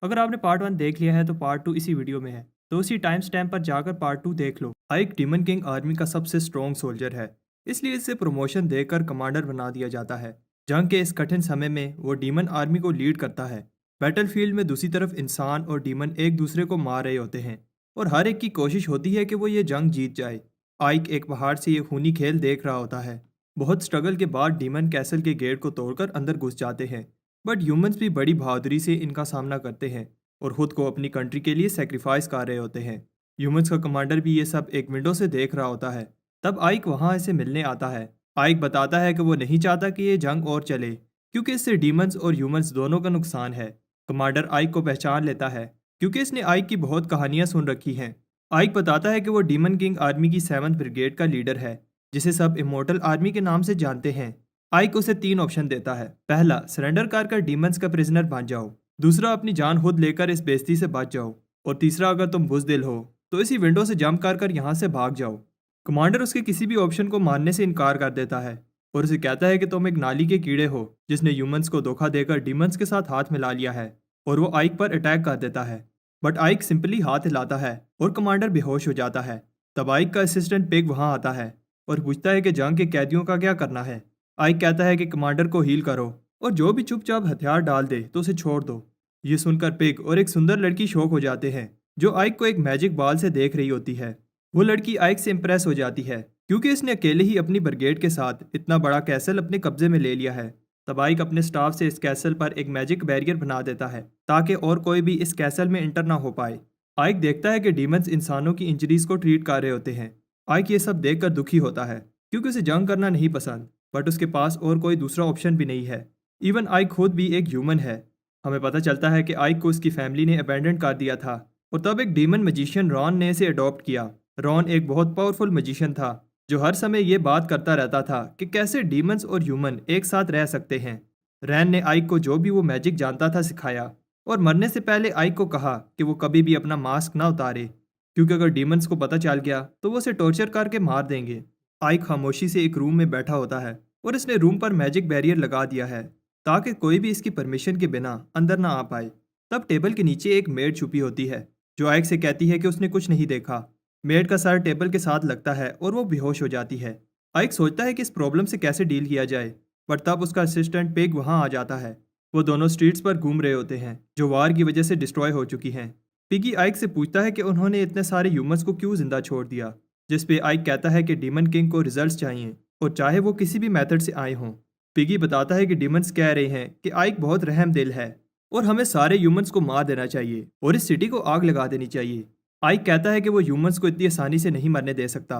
अगर आपने पार्ट 1 देख लिया है तो पार्ट 2 इसी वीडियो में है, तो उसी टाइम स्टैम्प पर जाकर पार्ट 2 देख लो। आइक डीमन किंग आर्मी का सबसे स्ट्रॉन्ग सोल्जर है, इसलिए इसे प्रमोशन देकर कमांडर बना दिया जाता है। जंग के इस कठिन समय में वो डीमन आर्मी को लीड करता है। बैटलफील्ड में दूसरी तरफ इंसान और डीमन एक दूसरे को मार रहे होते हैं और हर एक की कोशिश होती है कि वो ये जंग जीत जाए। आइक एक पहाड़ से ये खूनी खेल देख रहा होता है। बहुत स्ट्रगल के बाद डीमन कैसल के गेट को तोड़कर अंदर घुस जाते हैं, बट ह्यूमंस भी बड़ी बहादुरी से इनका सामना करते हैं और खुद को अपनी कंट्री के लिए सेक्रीफाइस कर रहे होते हैं। ह्यूमंस का कमांडर भी ये सब एक विंडो से देख रहा होता है। तब आइक वहां से मिलने आता है। आइक बताता है कि वो नहीं चाहता कि ये जंग और चले, क्योंकि इससे डीमंस और ह्यूमंस दोनों का नुकसान है। कमांडर आइक को पहचान लेता है, क्योंकि इसने आइक की बहुत कहानियां सुन रखी हैं। आइक बताता है कि वो डीमन किंग आर्मी की 7th ब्रिगेड का लीडर है, जिसे सब इमोर्टल आर्मी के नाम से जानते हैं। आइक उसे 3 ऑप्शन देता है। पहला, सरेंडर कर डीमंस का प्रिजनर बन जाओ। दूसरा, अपनी जान खुद लेकर इस बेइज्जती से बच जाओ। और तीसरा, अगर तुम बुजदिल हो तो इसी विंडो से जंप कर यहाँ से भाग जाओ। कमांडर उसके किसी भी ऑप्शन को मानने से इनकार कर देता है और उसे कहता है कि तुम एक नाली के कीड़े हो जिसने ह्यूमंस को धोखा देकर डीमंस के साथ हाथ मिला लिया है, और वो आइक पर अटैक कर देता है। बट आइक सिंपली हाथ हिलाता है और कमांडर बेहोश हो जाता है। तब आइक का असिस्टेंट पिग वहां आता है और पूछता है कि जंग के कैदियों का क्या करना है। आइक कहता है कि कमांडर को हील करो और जो भी चुपचाप हथियार डाल दे तो उसे छोड़ दो। ये सुनकर पिग और एक सुंदर लड़की शॉक हो जाते हैं, जो आइक को एक मैजिक बॉल से देख रही होती है। वो लड़की आइक से इम्प्रेस हो जाती है, क्योंकि इसने अकेले ही अपनी ब्रिगेड के साथ इतना बड़ा कैसल अपने कब्जे में ले लिया है। तब आइक अपने स्टाफ से इस कैसल पर एक मैजिक बैरियर बना देता है, ताकि और कोई भी इस कैसल में इंटर ना हो पाए। आइक देखता है कि डीमंस इंसानों की इंजरीज को ट्रीट कर रहे होते हैं। आइक ये सब देखकर दुखी होता है, क्योंकि उसे जंग करना नहीं पसंद, बट उसके पास और कोई दूसरा ऑप्शन भी नहीं है। इवन आइक खुद भी एक ह्यूमन है। हमें पता चलता है कि आइक को उसकी फैमिली ने अबैंडन कर दिया था और तब एक डीमन मैजिशियन रॉन ने इसे अडॉप्ट किया। रॉन एक बहुत पावरफुल मैजिशियन था, जो हर समय ये बात करता रहता था कि कैसे डीमंस और ह्यूमन एक साथ रह सकते हैं। रैन ने आइक को जो भी वो मैजिक जानता था सिखाया, और मरने से पहले आइक को कहा कि वो कभी भी अपना मास्क ना उतारे, क्योंकि अगर डीमंस को पता चल गया तो वो उसे टॉर्चर करके मार देंगे। आइक खामोशी से एक रूम में बैठा होता है और इसने रूम पर मैजिक बैरियर लगा दिया है, ताकि कोई भी इसकी परमिशन के बिना अंदर ना आ पाए। तब टेबल के नीचे एक मेड छुपी होती है, जो आइक से कहती है कि उसने कुछ नहीं देखा। मेड का सर टेबल के साथ लगता है और वो बेहोश हो जाती है। आइक सोचता है कि इस प्रॉब्लम से कैसे डील किया जाए, पर तब उसका असिस्टेंट पिग वहां आ जाता है। वो दोनों स्ट्रीट्स पर घूम रहे होते हैं, जो वार की वजह से डिस्ट्रॉय हो चुकी हैं। पिगी आइक से पूछता है कि उन्होंने इतने सारे ह्यूमंस को क्यों जिंदा छोड़ दिया, जिस पे आइक कहता है कि डीमन किंग को रिजल्ट्स चाहिए, और चाहे वो किसी भी मेथड से आए हों। पिगी बताता है कि डीमंस कह रहे हैं कि आइक बहुत रहम दिल है और हमें सारे ह्यूमंस को मार देना चाहिए और इस सिटी को आग लगा देनी चाहिए। आइक कहता है कि वो ह्यूमंस को इतनी आसानी से नहीं मरने दे सकता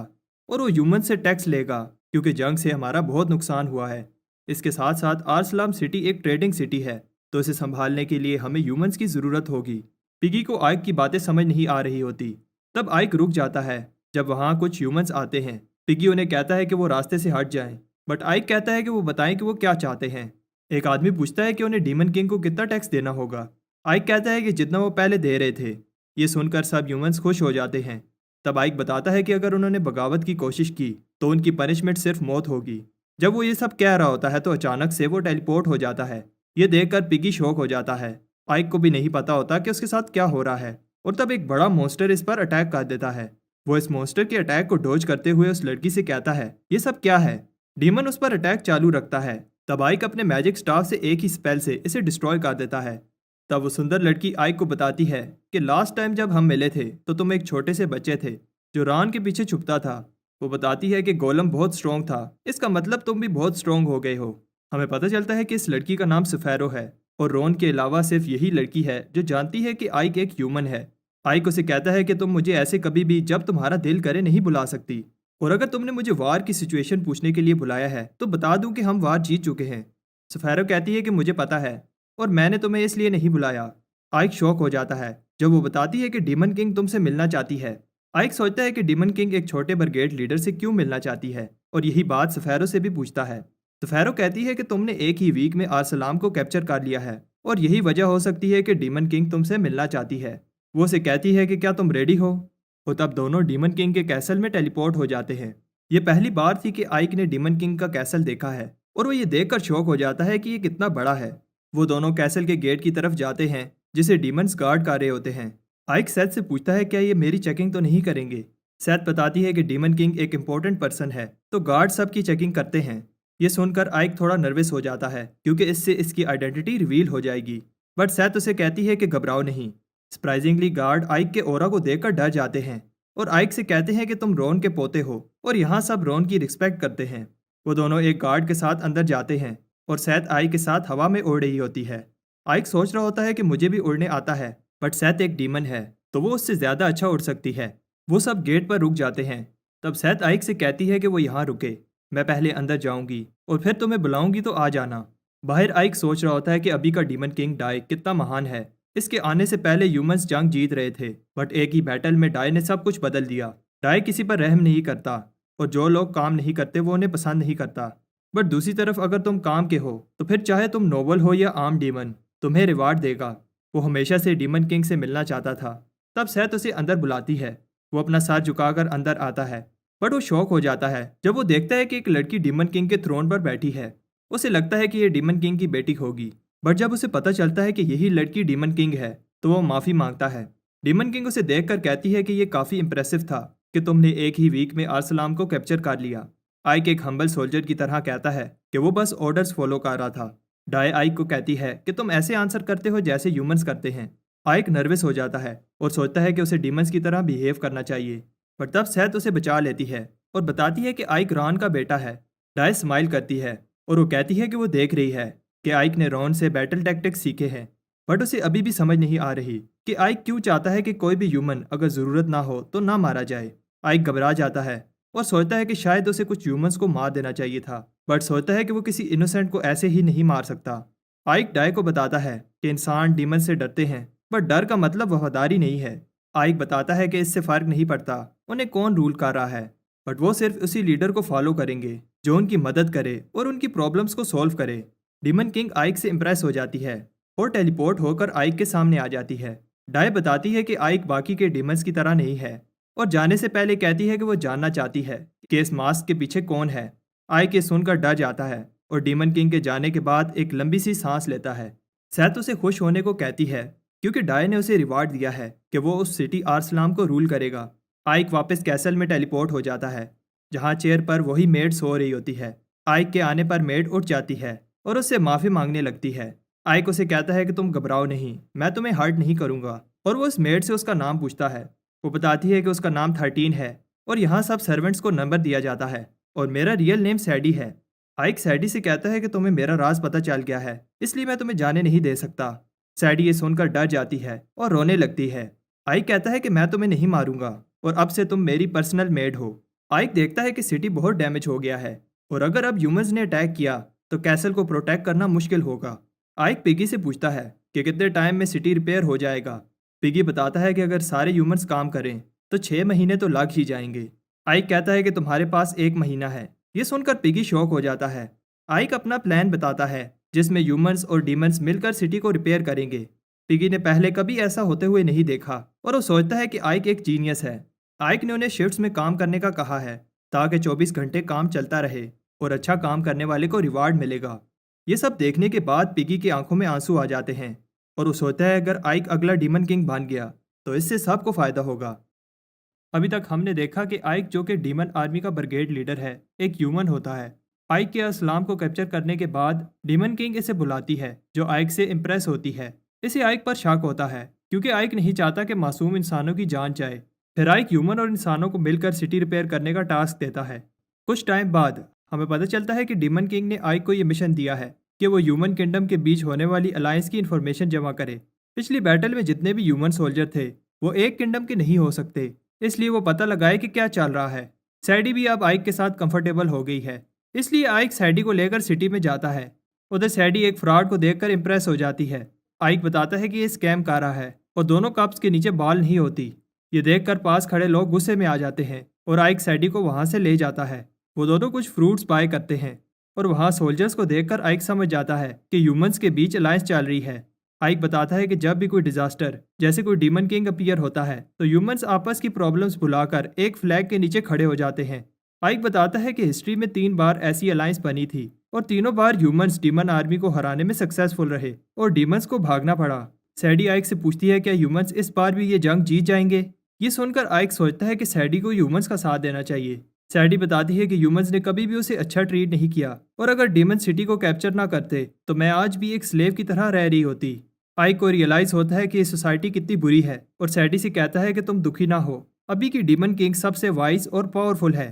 और वो ह्यूमंस से टैक्स लेगा, क्योंकि जंग से हमारा बहुत नुकसान हुआ है। इसके साथ साथ आर्सलाम सिटी एक ट्रेडिंग सिटी है, तो इसे संभालने के लिए हमें ह्यूमंस की ज़रूरत होगी। पिगी को आइक की बातें समझ नहीं आ रही होती। तब आइक रुक जाता है जब वहाँ कुछ ह्यूमंस आते हैं। पिगी उन्हें कहता है कि वो रास्ते से हट जाएं, बट आइक कहता है कि वो बताएं कि वो क्या चाहते हैं। एक आदमी पूछता है कि उन्हें डीमन किंग को कितना टैक्स देना होगा। आइक कहता है कि जितना वो पहले दे रहे थे। ये सुनकर सब ह्यूमंस खुश हो जाते हैं। तब आइक बताता है कि अगर उन्होंने बगावत की कोशिश की तो उनकी पनिशमेंट सिर्फ मौत होगी। जब वो ये सब कह रहा होता है तो अचानक से वो टेलीपोर्ट हो जाता है। ये देखकर पिगी शॉक हो जाता है। आइक को भी नहीं पता होता कि उसके साथ क्या हो रहा है, और तब एक बड़ा मॉन्स्टर इस पर अटैक कर देता है। वो इस मॉन्स्टर के अटैक को डॉज करते हुए उस लड़की से कहता है, ये सब क्या है। डीमन उस पर अटैक चालू रखता है। तब आइक अपने मैजिक स्टाफ से एक ही स्पेल से इसे डिस्ट्रॉय कर देता है। तब वो सुंदर लड़की आइक को बताती है कि लास्ट टाइम जब हम मिले थे तो तुम एक छोटे से बच्चे थे जो रान के पीछे छुपता था। वो बताती है कि गोलम बहुत स्ट्रॉन्ग था, इसका मतलब तुम भी बहुत स्ट्रॉन्ग हो गए हो। हमें पता चलता है कि इस लड़की का नाम सफेरो है, और रोन के अलावा सिर्फ यही लड़की है जो जानती है कि आइक एक ह्यूमन है। आइक उसे कहता है कि तुम मुझे ऐसे कभी भी जब तुम्हारा दिल करे नहीं बुला सकती, और अगर तुमने मुझे वार की सिचुएशन पूछने के लिए बुलाया है तो बता दूं कि हम वार जीत चुके हैं। सफेरो कहती है कि मुझे पता है, और मैंने तुम्हें इसलिए नहीं बुलाया। आइक शॉक हो जाता है जब वो बताती है कि डीमन किंग तुमसे मिलना चाहती है। आइक सोचता है कि डीमन किंग एक छोटे ब्रिगेड लीडर से क्यों मिलना चाहती है, और यही बात सफेरो से भी पूछता है। सफेरो कहती है कि तुमने एक ही वीक में आरसलाम को कैप्चर कर लिया है, और यही वजह हो सकती है कि डीमन किंग तुमसे मिलना चाहती है। वो उसे कहती है कि क्या तुम रेडी हो, और तब दोनों डीमन किंग के कैसल में टेलीपोर्ट हो जाते हैं। ये पहली बार थी कि आइक ने डीमन किंग का कैसल देखा है, और वो ये देखकर शॉक हो जाता है कि ये कितना बड़ा है। वो दोनों कैसल के गेट की तरफ जाते हैं जिसे डीमंस गार्ड कर रहे होते हैं। आइक सेथ से पूछता है क्या ये मेरी चेकिंग तो नहीं करेंगे। सेथ बताती है कि डीमन किंग एक इम्पोर्टेंट पर्सन है तो गार्ड सबकी चेकिंग करते हैं। ये सुनकर आइक थोड़ा नर्वस हो जाता है क्योंकि इससे इसकी आइडेंटिटी रिवील हो जाएगी। बट सेथ उसे कहती है कि घबराओ नहीं। सरप्राइजिंगली गार्ड आइक के ऑरा को देखकर डर जाते हैं और आइक से कहते हैं कि तुम रोन के पोते हो और यहाँ सब रोन की रिस्पेक्ट करते हैं। वो दोनों एक गार्ड के साथ अंदर जाते हैं और सेथ आइक के साथ हवा में उड़ रही होती है। आइक सोच रहा होता है कि मुझे भी उड़ने आता है, बट सेथ एक डीमन है तो वो उससे ज्यादा अच्छा उड़ सकती है। वो सब गेट पर रुक जाते हैं। तब सेथ आइक से कहती है कि वो यहाँ रुके, मैं पहले अंदर जाऊंगी और फिर तुम्हें बुलाऊंगी तो आ जाना। बाहर आइक सोच रहा होता है कि अभी का डीमन किंग डाई कितना महान है। इसके आने से पहले ह्यूमंस जंग जीत रहे थे, बट एक ही बैटल में डाई ने सब कुछ बदल दिया। डाई किसी पर रहम नहीं करता और जो लोग काम नहीं करते वो उन्हें पसंद नहीं करता। बट दूसरी तरफ अगर तुम काम के हो तो फिर चाहे तुम नोबल हो या आम डीमन, तुम्हें रिवार्ड देगा। वो हमेशा से डीमन किंग से मिलना चाहता था। तब सेथ उसे अंदर बुलाती है। वो अपना सर झुकाकर अंदर आता है, बट वो शॉक हो जाता है जब वो देखता है कि एक लड़की डीमन किंग के थ्रोन पर बैठी है। उसे लगता है कि ये डीमन किंग की बेटी होगी, बट जब उसे पता चलता है कि यही लड़की डीमन किंग है तो वो माफ़ी मांगता है। डीमन किंग उसे देखकर कहती है कि ये काफ़ी इंप्रेसिव था कि तुमने एक ही वीक में आर्सलाम को कैप्चर कर लिया। आइक एक हम्बल सोल्जर की तरह कहता है कि वो बस ऑर्डर्स फॉलो कर रहा था। डाई आइक को कहती है कि तुम ऐसे आंसर करते हो जैसे ह्यूमंस करते हैं। आइक नर्वस हो जाता है और सोचता है कि उसे डीमंस की तरह बिहेव करना चाहिए, पर तब सेथ उसे बचा लेती है और बताती है कि आइक रॉन का बेटा है। डाई स्माइल करती है और वो कहती है कि वो देख रही है कि आइक ने रॉन से बैटल टैक्टिक्स सीखे हैं, बट उसे अभी भी समझ नहीं आ रही कि आइक क्यों चाहता है कि कोई भी ह्यूमन अगर ज़रूरत ना हो तो ना मारा जाए। आइक घबरा जाता है और सोचता है कि शायद उसे कुछ ह्यूमंस को मार देना चाहिए था, बट सोचता है कि वो किसी इनोसेंट को ऐसे ही नहीं मार सकता। आइक डाई को बताता है कि इंसान डीमन से डरते हैं, बट डर का मतलब वफादारी नहीं है। आइक बताता है कि इससे फर्क नहीं पड़ता उन्हें कौन रूल कर रहा है, बट वो सिर्फ उसी लीडर को फॉलो करेंगे जो उनकी मदद करे और उनकी प्रॉब्लम्स को सॉल्व करे। डीमन किंग आइक से इम्प्रेस हो जाती है और टेलीपोर्ट होकर आइक के सामने आ जाती है। डाई बताती है कि आइक बाकी के डीमंस की तरह नहीं है और जाने से पहले कहती है कि वो जानना चाहती है कि इस मास्क के पीछे कौन है। आइक ये सुनकर डर जाता है और डीमन किंग के जाने के बाद एक लंबी सी सांस लेता है। सेथ उसे खुश होने को कहती है क्योंकि डाई ने उसे रिवार्ड दिया है कि वो उस सिटी आर्सलाम को रूल करेगा। आइक वापस कैसल में टेलीपोर्ट हो जाता है जहाँ चेयर पर वही मेड सो रही होती है। आइक के आने पर मेड उठ जाती है और उससे माफ़ी मांगने लगती है। आइक उसे कहता है कि तुम घबराओ नहीं, मैं तुम्हें हर्ट नहीं करूँगा, और वो उस मेड से उसका नाम पूछता है। वो बताती है कि उसका नाम 13 है और यहाँ सब सर्वेंट्स को नंबर दिया जाता है और मेरा रियल नेम सैडी है। आइक सैडी से कहता है कि तुम्हें मेरा राज पता चल गया है, इसलिए मैं तुम्हें जाने नहीं दे सकता। सैडी ये सुनकर डर जाती है और रोने लगती है। आइक कहता है कि मैं तुम्हें नहीं मारूंगा और अब से तुम मेरी पर्सनल मेड हो। आइक देखता है कि सिटी बहुत डैमेज हो गया है और अगर अब ह्यूमंस ने अटैक किया तो कैसल को प्रोटेक्ट करना मुश्किल होगा। आइक पिगी से पूछता है कि कितने टाइम में सिटी रिपेयर हो जाएगा। पिगी बताता है कि अगर सारे ह्यूमंस काम करें तो 6 महीने तो लग ही जाएंगे। आइक कहता है कि तुम्हारे पास 1 महीना है। ये सुनकर पिगी शॉक हो जाता है। आइक अपना प्लान बताता है जिसमें ह्यूमंस और डीमंस मिलकर सिटी को रिपेयर करेंगे। पिगी ने पहले कभी ऐसा होते हुए नहीं देखा और वो सोचता है कि आइक एक जीनियस है। आइक ने उन्हें शिफ्ट्स में काम करने का कहा है ताकि 24 घंटे काम चलता रहे और अच्छा काम करने वाले को रिवार्ड मिलेगा। ये सब देखने के बाद पिगी की आंखों में आंसू आ जाते हैं और वो सोचता है अगर आइक अगला डीमन किंग बन गया तो इससे सबको फायदा होगा। अभी तक हमने देखा कि आइक जो कि डीमन आर्मी का ब्रिगेड लीडर है एक ह्यूमन होता है। आइक के असलाम को कैप्चर करने के बाद डीमन किंग इसे बुलाती है जो आइक से इम्प्रेस होती है। इसे आइक पर शक होता है क्योंकि आइक नहीं चाहता कि मासूम इंसानों की जान जाए। फिर आइक ह्यूमन और इंसानों को मिलकर सिटी रिपेयर करने का टास्क देता है। कुछ टाइम बाद हमें पता चलता है कि डीमन किंग ने आइक को यह मिशन दिया है कि वो ह्यूमन किंगडम के बीच होने वाली अलायंस की इन्फॉर्मेशन जमा करे। पिछली बैटल में जितने भी ह्यूमन सोल्जर थे वो एक किंगडम के नहीं हो सकते, इसलिए वो पता लगाए कि क्या चल रहा है। सैडी भी अब आइक के साथ कंफर्टेबल हो गई है, इसलिए आइक सैडी को लेकर सिटी में जाता है। उधर सैडी एक फ्रॉड को देखकर इंप्रेस हो जाती है। आइक बताता है कि ये स्कैम कर रहा है और दोनों कप्स के नीचे बाल नहीं होती। ये देखकर पास खड़े लोग गुस्से में आ जाते हैं और आइक सैडी को वहां से ले जाता है। वो दोनों कुछ फ्रूट्स बाय करते हैं और वहाँ सोल्जर्स को देखकर आइक समझ जाता है कि ह्यूमंस के बीच अलायंस चल रही है। आइक बताता है कि जब भी कोई डिजास्टर जैसे कोई डीमन किंग अपीयर होता है तो ह्यूमंस आपस की प्रॉब्लम्स भुलाकर एक फ्लैग के नीचे खड़े हो जाते हैं। आइक बताता है कि हिस्ट्री में 3 बार ऐसी अलायंस बनी थी और तीनों बार ह्यूमंस डीमन आर्मी को हराने में सक्सेसफुल रहे और डीमंस को भागना पड़ा। सैडी आइक से पूछती है क्या ह्यूमंस इस बार भी ये जंग जीत जाएंगे। ये सुनकर आइक सोचता है कि सैडी को ह्यूमंस का साथ देना चाहिए। सैडी बताती है कि ह्यूमंस ने कभी भी उसे अच्छा ट्रीट नहीं किया और अगर डीमन सिटी को कैप्चर ना करते तो मैं आज भी एक स्लेव की तरह रह रही होती। आइक को रियलाइज होता है कि ये सोसाइटी कितनी बुरी है और सैडी से कहता है कि तुम दुखी ना हो, अभी की डीमन किंग सबसे वाइज और पावरफुल है।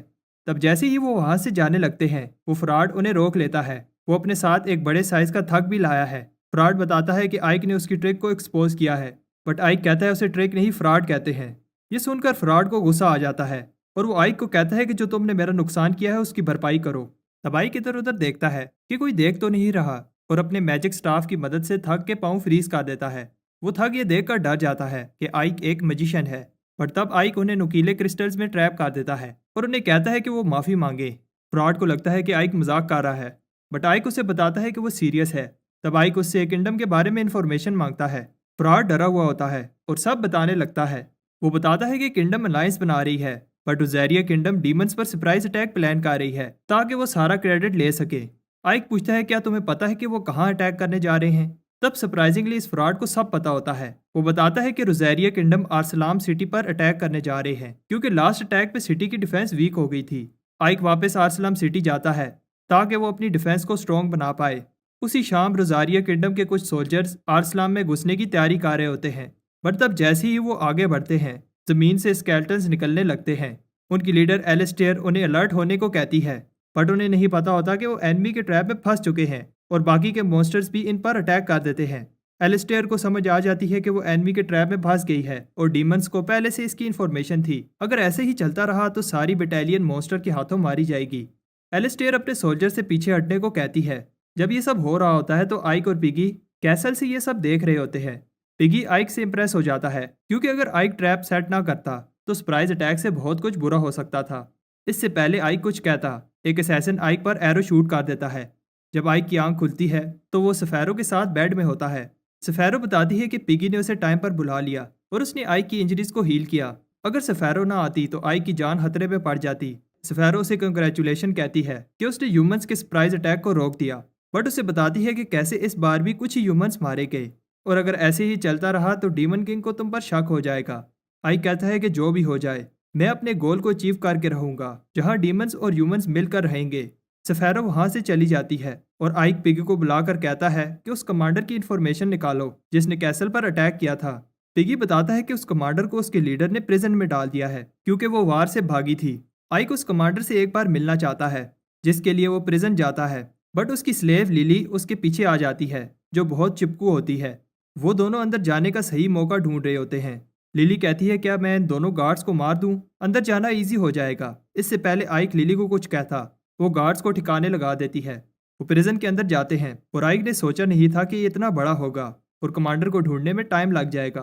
तब जैसे ही वो वहां से जाने लगते हैं वो फ्रॉड उन्हें रोक लेता है। वो अपने साथ एक बड़े साइज का थग भी लाया है। फ्रॉड बताता है कि आइक ने उसकी ट्रिक को एक्सपोज किया है, बट आइक कहता है उसे ट्रिक नहीं फ्रॉड कहते हैं। ये सुनकर फ्रॉड को गुस्सा आ जाता है और वो आइक को कहता है कि जो तुमने मेरा नुकसान किया है उसकी भरपाई करो। तब आइक इधर उधर देखता है कि कोई देख तो नहीं रहा और अपने मैजिक स्टाफ की मदद से थग के पाँव फ्रीज कर देता है। वो थग ये देखकर डर जाता है कि आइक एक मजिशियन है, बट तब आइक उन्हें नुकीले क्रिस्टल्स में ट्रैप कर देता है और उन्हें कहता है कि वो माफी मांगे। फ्रॉड को लगता है कि आइक मजाक कर रहा है, बट आइक उसे बताता है कि वो सीरियस है। तब आइक उससे किंगडम के बारे में इंफॉर्मेशन मांगता है। फ्रॉड डरा हुआ होता है और सब बताने लगता है। वो बताता है कि किंगडम अलायंस बना रही है, बट उज़ैरिया किंगडम डीमंस पर सरप्राइज अटैक प्लान कर रही है ताकि वो सारा क्रेडिट ले सके। आइक पूछता है क्या तुम्हें पता है कि वो कहाँ अटैक करने जा रहे हैं। तब सरप्राइजिंगली इस फ्रॉड को सब पता होता है। वो बताता है कि रुज़ैरिया किंगडम आर्सलाम सिटी पर अटैक करने जा रहे हैं क्योंकि लास्ट अटैक पे सिटी की डिफेंस वीक हो गई थी। आइक वापस आर्सलाम सिटी जाता है ताकि वो अपनी डिफेंस को स्ट्रॉन्ग बना पाए। उसी शाम रोजारिया किंगडम के कुछ सोल्जर्स आर्सलाम में घुसने की तैयारी कर रहे होते हैं, बट तब जैसे ही वो आगे बढ़ते हैं जमीन से स्केल्टन्स निकलने लगते हैं। उनकी लीडर एलिस्टेयर उन्हें अलर्ट होने को कहती है, बट उन्हें नहीं पता होता कि वो एनिमी के ट्रैप में फंस चुके हैं और बाकी के मॉन्स्टर्स भी इन पर अटैक कर देते हैं। एलिस्टेयर को समझ आ जाती है कि वो एनिमी के ट्रैप में फंस गई है और डीमंस को पहले से इसकी इन्फॉर्मेशन थी। अगर ऐसे ही चलता रहा तो सारी बटालियन मॉन्स्टर के हाथों मारी जाएगी। एलिस्टेयर अपने सोल्जर से पीछे हटने को कहती है। जब ये सब हो रहा होता है तो आइक और पिगी कैसल से ये सब देख रहे होते हैं। पिगी आइक से इंप्रेस हो जाता है क्योंकि अगर आइक ट्रैप सेट ना करता तो सरप्राइज अटैक से बहुत कुछ बुरा हो सकता था। इससे पहले आइक कुछ कहता एक असैसिन आइक पर एरो शूट कर देता है। जब आइक की आंख खुलती है तो वो सफेरो के साथ बेड में होता है। सफेरो बताती है कि पिगी ने उसे टाइम पर बुला लिया और उसने आइक की इंजरीज को हील किया। अगर सफेरो ना आती तो आइक की जान खतरे में पड़ जाती। सफेरो उसे कंग्रेचुलेशन कहती है कि उसने ह्यूमंस के सरप्राइज अटैक को रोक दिया, बट उसे बताती है कि कैसे इस बार भी कुछ ही ह्यूमंस मारे गए और अगर ऐसे ही चलता रहा तो डीमन किंग को तुम पर शक हो जाएगा। आइक कहता है कि जो भी हो जाए मैं अपने गोल को अचीव करके रहूंगा जहां डीमंस और ह्यूमंस मिलकर रहेंगे। सफेरो वहां से चली जाती है और आइक पिगी को बुलाकर कहता है कि उस कमांडर की इंफॉर्मेशन निकालो जिसने कैसल पर अटैक किया था। पिगी बताता है कि उस कमांडर को उसके लीडर ने प्रिजन में डाल दिया है क्योंकि वो वार से भागी थी। आइक उस कमांडर से एक बार मिलना चाहता है जिसके लिए वो प्रिजन जाता है, बट उसकी स्लेव लिली उसके पीछे आ जाती है जो बहुत चिपकू होती है। वो दोनों अंदर जाने का सही मौका ढूंढ रहे होते हैं। लिली कहती है क्या मैं इन दोनों गार्ड्स को मार दूं, अंदर जाना इजी हो जाएगा। इससे पहले आइक लिली को कुछ कहता वो गार्ड्स को ठिकाने लगा देती है। वो प्रिजन के अंदर जाते हैं और आइक ने सोचा नहीं था कि ये इतना बड़ा होगा और कमांडर को ढूंढने में टाइम लग जाएगा।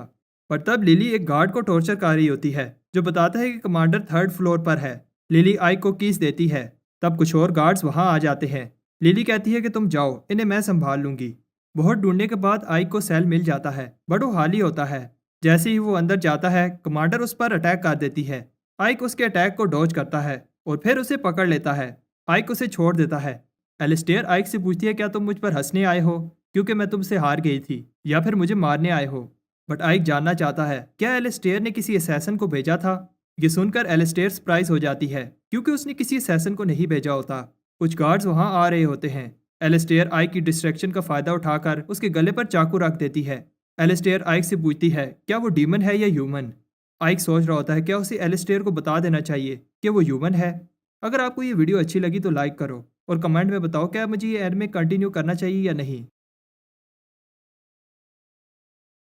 पर तब लिली एक गार्ड को टॉर्चर कर रही होती है जो बताता है कि कमांडर 3rd फ्लोर पर है। लिली आइक को कीस देती है। तब कुछ और गार्ड्स वहां आ जाते हैं। लिली कहती है कि तुम जाओ, इन्हें मैं संभाल लूंगी। बहुत ढूंढने के बाद आइक को सेल मिल जाता है, बट वो खाली होता है। जैसे ही वो अंदर जाता है कमांडर उस पर अटैक कर देती है। आइक उसके अटैक को डॉज करता है और फिर उसे पकड़ लेता है। आइक उसे छोड़ देता है। एलिस्टेयर आइक से पूछती है क्या तुम मुझ पर हंसने आए हो क्योंकि मैं तुमसे हार गई थी या फिर मुझे मारने आए हो। बट आइक जानना चाहता है क्या एलिस्टेयर ने किसी असैसिन को भेजा था। ये सुनकर एलिस्टेयर सरप्राइज हो जाती है क्योंकि उसने किसी असैसिन को नहीं भेजा होता। कुछ गार्ड्स वहां आ रहे होते हैं। एलिस्टेयर आइक की डिस्ट्रैक्शन का फायदा उठाकर उसके गले पर चाकू रख देती है। एलिस्टेयर आइक से पूछती है क्या वो डीमन है या ह्यूमन। आइक सोच रहा होता है क्या उसे एलिस्टेयर को बता देना चाहिए कि वो ह्यूमन है। अगर आपको ये वीडियो अच्छी लगी तो लाइक करो और कमेंट में बताओ क्या मुझे ये एनिमे कंटिन्यू करना चाहिए या नहीं।